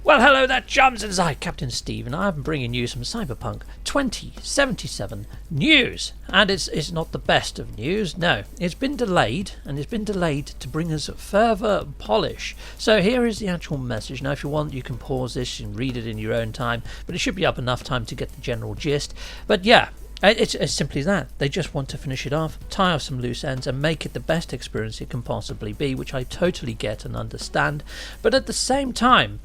Well, hello there, chums, it's I, Captain Steve, and I'm bringing you some CyberPunk 2077 news. And it's not the best of news, no. It's been delayed, and it's been delayed to bring us further polish. So here is the actual message. Now, if you want, you can pause this and read it in your own time, but it should be up enough time to get the general gist. But yeah, it's as simply as that. They just want to finish it off, tie off some loose ends, and make it the best experience it can possibly be, which I totally get and understand. But at the same time,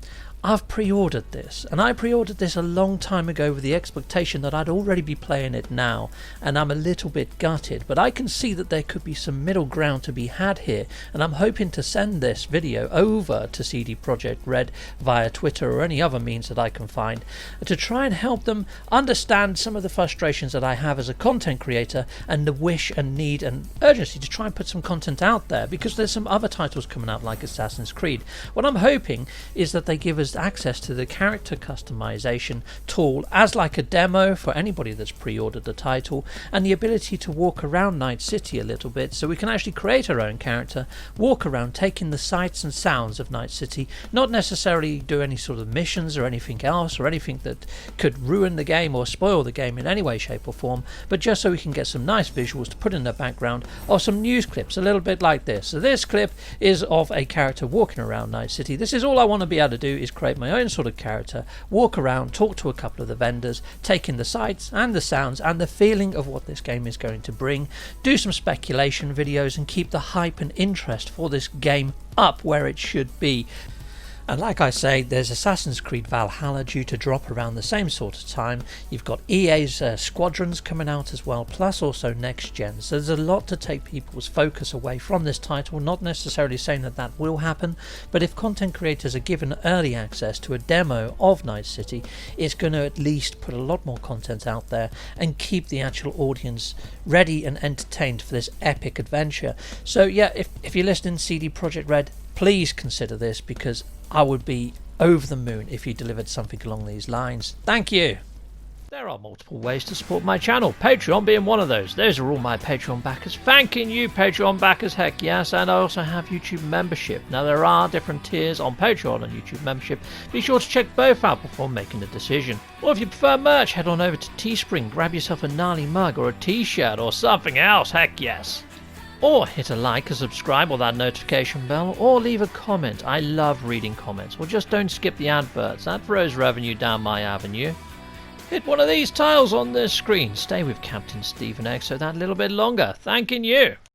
I've pre-ordered this, and I pre-ordered this a long time ago with the expectation that I'd already be playing it now, and I'm a little bit gutted, but I can see that there could be some middle ground to be had here, and I'm hoping to send this video over to CD Projekt Red via Twitter or any other means that I can find to try and help them understand some of the frustrations that I have as a content creator and the wish and need and urgency to try and put some content out there, because there's some other titles coming out like Assassin's Creed. What I'm hoping is that they give us access to the character customization tool as like a demo for anybody that's pre-ordered the title, and the ability to walk around Night City a little bit so we can actually create our own character, walk around taking the sights and sounds of Night City, not necessarily do any sort of missions or anything else or anything that could ruin the game or spoil the game in any way, shape or form, but just so we can get some nice visuals to put in the background or some news clips a little bit like this. So this clip is of a character walking around Night City. This is all I want to be able to do, is create my own sort of character, walk around, talk to a couple of the vendors, take in the sights and the sounds and the feeling of what this game is going to bring, do some speculation videos and keep the hype and interest for this game up where it should be. And like I say, there's Assassin's Creed Valhalla due to drop around the same sort of time. You've got EA's Squadrons coming out as well, plus also next gen. So there's a lot to take people's focus away from this title. Not necessarily saying that that will happen, but if content creators are given early access to a demo of Night City, it's going to at least put a lot more content out there and keep the actual audience ready and entertained for this epic adventure. So yeah, if you're listening, CD Projekt Red, please consider this, because I would be over the moon if you delivered something along these lines. Thank you. There are multiple ways to support my channel, Patreon being one of those. Those are all my Patreon backers. Thanking you, Patreon backers, heck yes. And I also have YouTube membership. Now, there are different tiers on Patreon and YouTube membership. Be sure to check both out before making a decision. Or if you prefer merch, head on over to Teespring, grab yourself a gnarly mug or a t-shirt or something else, heck yes. Or hit a like, a subscribe, or that notification bell, or leave a comment. I love reading comments. Or just don't skip the adverts. That throws revenue down my avenue. Hit one of these tiles on the screen. Stay with Captain Stephen X so that little bit longer. Thanking you.